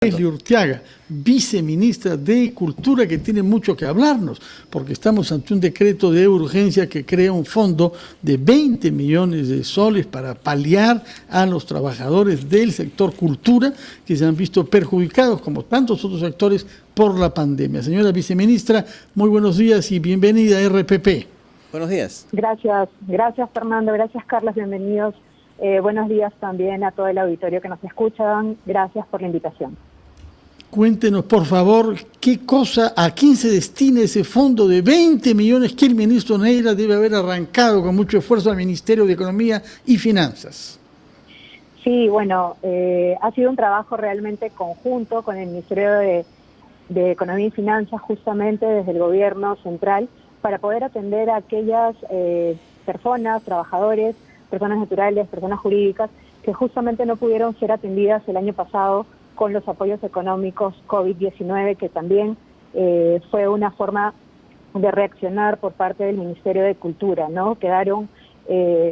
Leslie Urteaga, viceministra de Cultura, que tiene mucho que hablarnos, porque estamos ante un decreto de urgencia que crea un fondo de 20 millones de soles para paliar a los trabajadores del sector cultura que se han visto perjudicados, como tantos otros sectores, por la pandemia. Señora viceministra, muy buenos días y bienvenida a RPP. Buenos días. Gracias Fernando, gracias Carlos, bienvenidos. Buenos días también a todo el auditorio que nos escuchan, gracias por la invitación. Cuéntenos, por favor, a quién se destina ese fondo de 20 millones que el ministro Neira debe haber arrancado con mucho esfuerzo al Ministerio de Economía y Finanzas. Sí, bueno, ha sido un trabajo realmente conjunto con el Ministerio de Economía y Finanzas, justamente desde el gobierno central, para poder atender a aquellas personas, trabajadores, personas naturales, personas jurídicas, que justamente no pudieron ser atendidas el año pasado con los apoyos económicos COVID-19, que también fue una forma de reaccionar por parte del Ministerio de Cultura, ¿no? Quedaron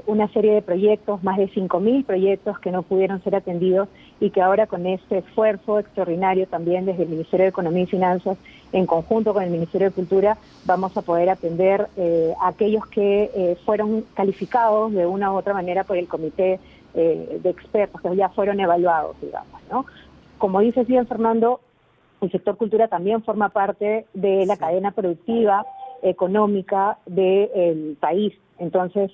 una serie de proyectos, más de 5.000 proyectos que no pudieron ser atendidos y que ahora con este esfuerzo extraordinario también desde el Ministerio de Economía y Finanzas, en conjunto con el Ministerio de Cultura, vamos a poder atender a aquellos que fueron calificados de una u otra manera por el comité de expertos, que ya fueron evaluados, digamos, ¿no? Como dices bien, Fernando, el sector cultura también forma parte de la cadena productiva, económica del país. Entonces,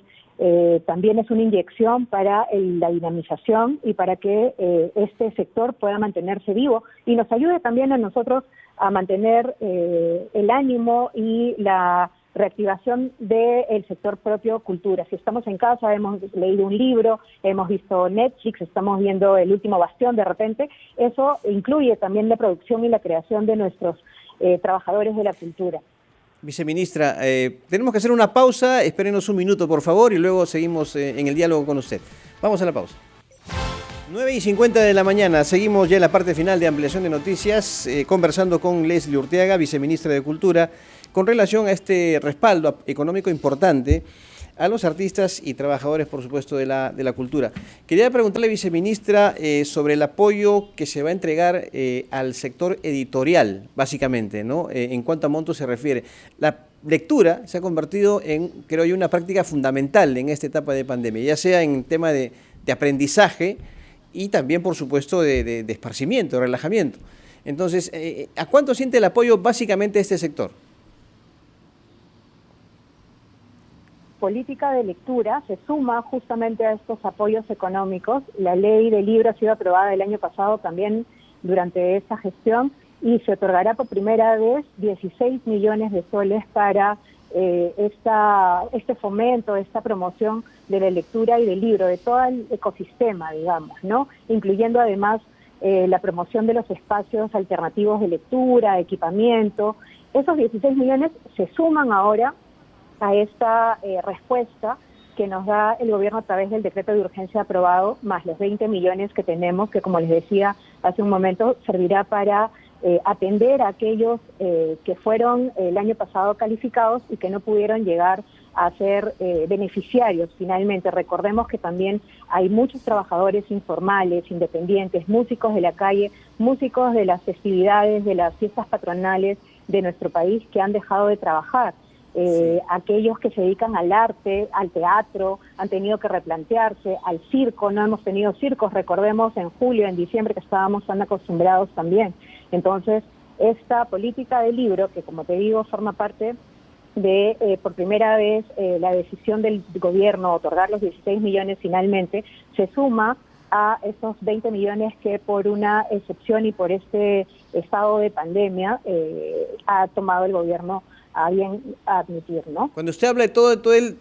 también es una inyección para la dinamización y para que este sector pueda mantenerse vivo y nos ayude también a nosotros a mantener el ánimo y la reactivación del sector propio cultura. Si estamos en casa, hemos leído un libro, hemos visto Netflix, estamos viendo El Último Bastión de repente, eso incluye también la producción y la creación de nuestros trabajadores de la cultura. Viceministra, tenemos que hacer una pausa, espérenos un minuto por favor y luego seguimos en el diálogo con usted. Vamos a la pausa. 9:50 de la mañana, seguimos ya en la parte final de Ampliación de Noticias, conversando con Leslie Urteaga, viceministra de Cultura, con relación a este respaldo económico importante a los artistas y trabajadores, por supuesto, de la cultura. Quería preguntarle, viceministra, sobre el apoyo que se va a entregar al sector editorial, básicamente, ¿no? En cuanto a monto se refiere. La lectura se ha convertido en, creo yo, una práctica fundamental en esta etapa de pandemia, ya sea en tema de aprendizaje y también, por supuesto, de esparcimiento, de relajamiento. Entonces, ¿a cuánto siente el apoyo básicamente de este sector? Política de lectura se suma justamente a estos apoyos económicos. La ley del libro ha sido aprobada el año pasado también durante esta gestión y se otorgará por primera vez 16 millones de soles para este fomento, esta promoción de la lectura y del libro, de todo el ecosistema, digamos, ¿no? Incluyendo además la promoción de los espacios alternativos de lectura, equipamiento. Esos 16 millones se suman ahora a esta respuesta que nos da el gobierno a través del decreto de urgencia aprobado, más los 20 millones que tenemos, que como les decía hace un momento, servirá para atender a aquellos que fueron el año pasado calificados y que no pudieron llegar a ser beneficiarios finalmente. Recordemos que también hay muchos trabajadores informales, independientes, músicos de la calle, músicos de las festividades, de las fiestas patronales de nuestro país que han dejado de trabajar. Aquellos que se dedican al arte, al teatro, han tenido que replantearse, al circo, no hemos tenido circos, recordemos en julio, en diciembre, que estábamos tan acostumbrados también. Entonces, esta política del libro, que como te digo, forma parte de, por primera vez, la decisión del gobierno, otorgar los 16 millones finalmente, se suma a esos 20 millones que por una excepción y por este estado de pandemia ha tomado el gobierno a bien admitir, ¿no? Cuando usted habla de todo el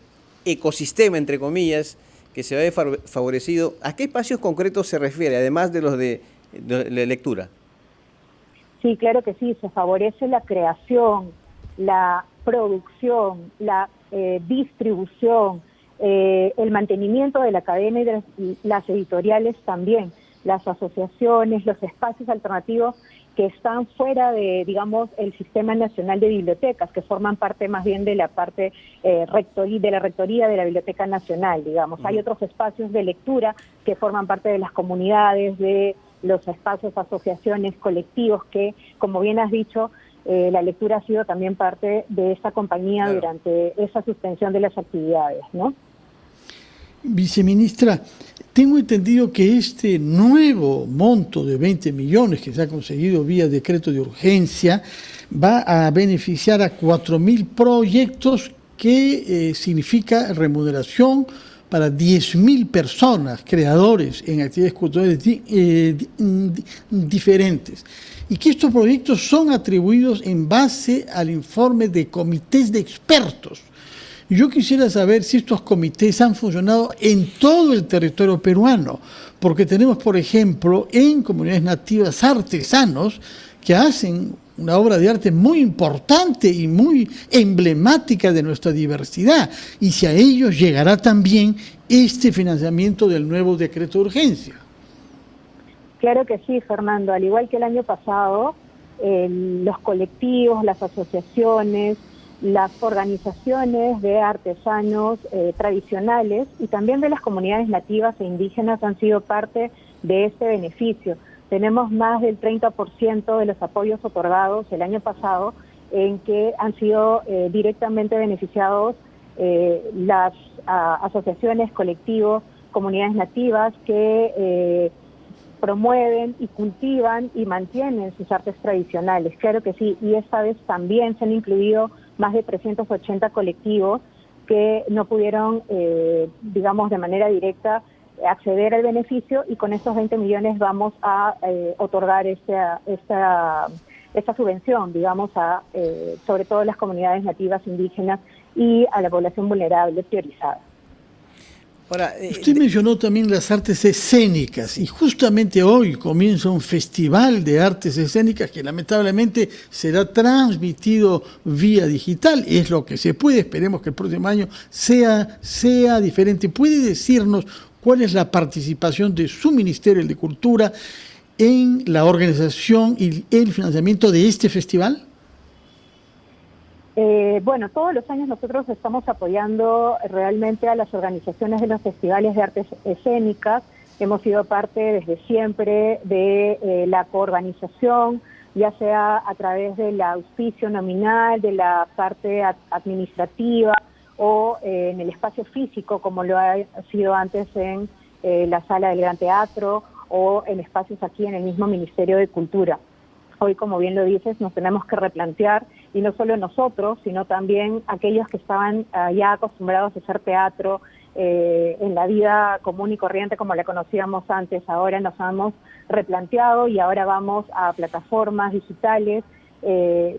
ecosistema, entre comillas, que se ve favorecido, ¿a qué espacios concretos se refiere, además de los de lectura? Sí, claro que sí, se favorece la creación, la producción, la distribución, el mantenimiento de la cadena y de las editoriales también, las asociaciones, los espacios alternativos que están fuera de, digamos, el Sistema Nacional de Bibliotecas, que forman parte más bien de la parte de la rectoría de la Biblioteca Nacional, digamos. Hay otros espacios de lectura que forman parte de las comunidades, de los espacios, asociaciones, colectivos que, como bien has dicho, la lectura ha sido también parte de esta compañía durante esa suspensión de las actividades, ¿no? Viceministra, tengo entendido que este nuevo monto de 20 millones que se ha conseguido vía decreto de urgencia va a beneficiar a 4.000 proyectos que significa remuneración para 10.000 personas, creadores en actividades culturales diferentes. Y que estos proyectos son atribuidos en base al informe de comités de expertos. Yo quisiera saber si estos comités han funcionado en todo el territorio peruano, porque tenemos, por ejemplo, en comunidades nativas artesanos que hacen una obra de arte muy importante y muy emblemática de nuestra diversidad, y si a ellos llegará también este financiamiento del nuevo decreto de urgencia. Claro que sí, Fernando. Al igual que el año pasado, los colectivos, las asociaciones, las organizaciones de artesanos tradicionales y también de las comunidades nativas e indígenas han sido parte de este beneficio. Tenemos más del 30% de los apoyos otorgados el año pasado en que han sido directamente beneficiados las asociaciones, colectivos, comunidades nativas que promueven y cultivan y mantienen sus artes tradicionales. Claro que sí, y esta vez también se han incluido más de 380 colectivos que no pudieron, digamos, de manera directa acceder al beneficio, y con estos 20 millones vamos a otorgar esta subvención, digamos, a sobre todo las comunidades nativas indígenas y a la población vulnerable priorizada. Ahora, usted mencionó también las artes escénicas, y justamente hoy comienza un festival de artes escénicas que lamentablemente será transmitido vía digital. Es lo que se puede, esperemos que el próximo año sea diferente. ¿Puede decirnos cuál es la participación de su Ministerio de Cultura en la organización y el financiamiento de este festival? Bueno, todos los años nosotros estamos apoyando realmente a las organizaciones de los festivales de artes escénicas. Hemos sido parte desde siempre de la coorganización, ya sea a través del auspicio nominal, de la parte administrativa o en el espacio físico, como lo ha sido antes en la Sala del Gran Teatro o en espacios aquí en el mismo Ministerio de Cultura. Hoy, como bien lo dices, nos tenemos que replantear, y no solo nosotros, sino también aquellos que estaban ya acostumbrados a hacer teatro en la vida común y corriente como la conocíamos antes. Ahora nos hemos replanteado y ahora vamos a plataformas digitales.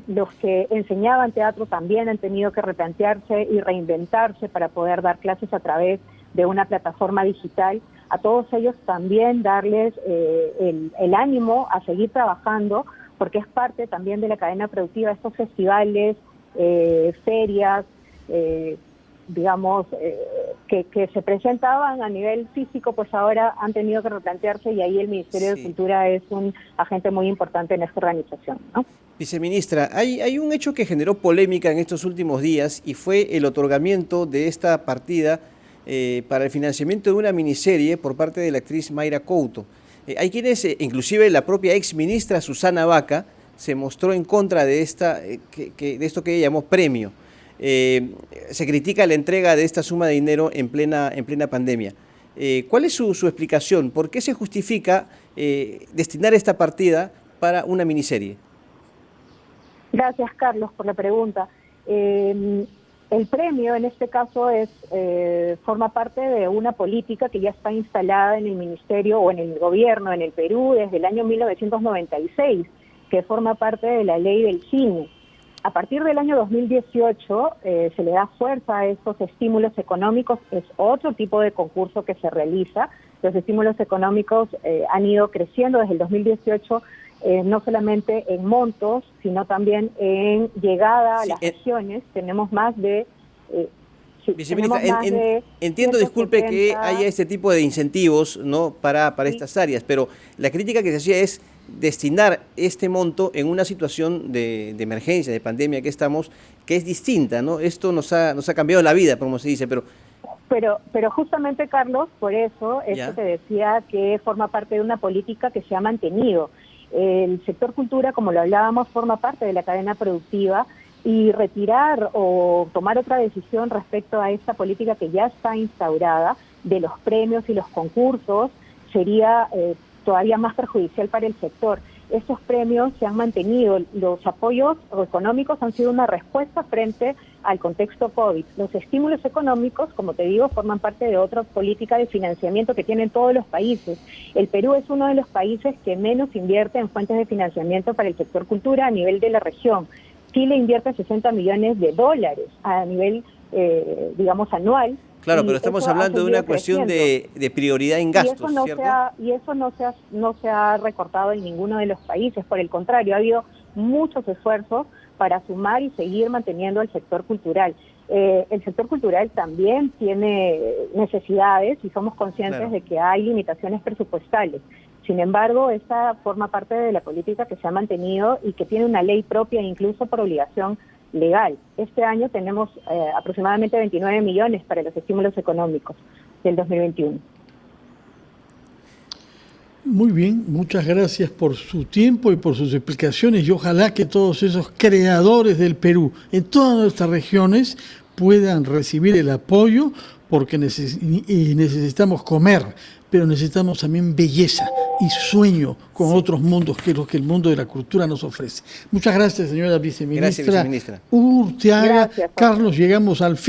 Los que enseñaban teatro también han tenido que replantearse y reinventarse para poder dar clases a través de una plataforma digital. A todos ellos también darles el ánimo a seguir trabajando, porque es parte también de la cadena productiva. Estos festivales, ferias, digamos, que se presentaban a nivel físico, pues ahora han tenido que replantearse, y ahí el Ministerio de Cultura es un agente muy importante en esta organización, ¿no? Viceministra, hay un hecho que generó polémica en estos últimos días, y fue el otorgamiento de esta partida para el financiamiento de una miniserie por parte de la actriz Mayra Couto. Hay quienes, inclusive la propia ex ministra Susana Vaca, se mostró en contra de esto que ella llamó premio. Se critica la entrega de esta suma de dinero en plena pandemia. ¿Cuál es su explicación? ¿Por qué se justifica destinar esta partida para una miniserie? Gracias, Carlos, por la pregunta. El premio, en este caso, forma parte de una política que ya está instalada en el Ministerio o en el Gobierno, en el Perú, desde el año 1996, que forma parte de la Ley del Cine. A partir del año 2018 se le da fuerza a estos estímulos económicos. Es otro tipo de concurso que se realiza. Los estímulos económicos han ido creciendo desde el 2018, no solamente en montos, sino también en llegada a las regiones. Tenemos más de... Viceministra, entiendo, disculpe, que haya este tipo de incentivos, ¿no?, para estas áreas, pero la crítica que se hacía es destinar este monto en una situación de emergencia, de pandemia que estamos, que es distinta, ¿no? Esto nos ha cambiado la vida, como se dice, pero Pero justamente, Carlos, por eso esto te decía que forma parte de una política que se ha mantenido. El sector cultura, como lo hablábamos, forma parte de la cadena productiva, y retirar o tomar otra decisión respecto a esta política que ya está instaurada de los premios y los concursos sería todavía más perjudicial para el sector. Estos premios se han mantenido, los apoyos económicos han sido una respuesta frente al contexto COVID. Los estímulos económicos, como te digo, forman parte de otra política de financiamiento que tienen todos los países. El Perú es uno de los países que menos invierte en fuentes de financiamiento para el sector cultura a nivel de la región. Chile invierte $60 millones a nivel, digamos, anual. Claro, pero estamos hablando de una cuestión de prioridad en gastos, ¿cierto? Y eso no se ha recortado en ninguno de los países. Por el contrario, ha habido muchos esfuerzos para sumar y seguir manteniendo el sector cultural. El sector cultural también tiene necesidades y somos conscientes de que hay limitaciones presupuestales. Sin embargo, esta forma parte de la política que se ha mantenido y que tiene una ley propia, incluso por obligación legal. Este año tenemos aproximadamente 29 millones para los estímulos económicos del 2021. Muy bien, muchas gracias por su tiempo y por sus explicaciones, y ojalá que todos esos creadores del Perú en todas nuestras regiones puedan recibir el apoyo, porque necesitamos comer, pero necesitamos también belleza y sueño con otros mundos, que es lo que el mundo de la cultura nos ofrece. Muchas gracias, señora viceministra. Gracias, viceministra. Urteaga. Gracias, Carlos, llegamos al fin.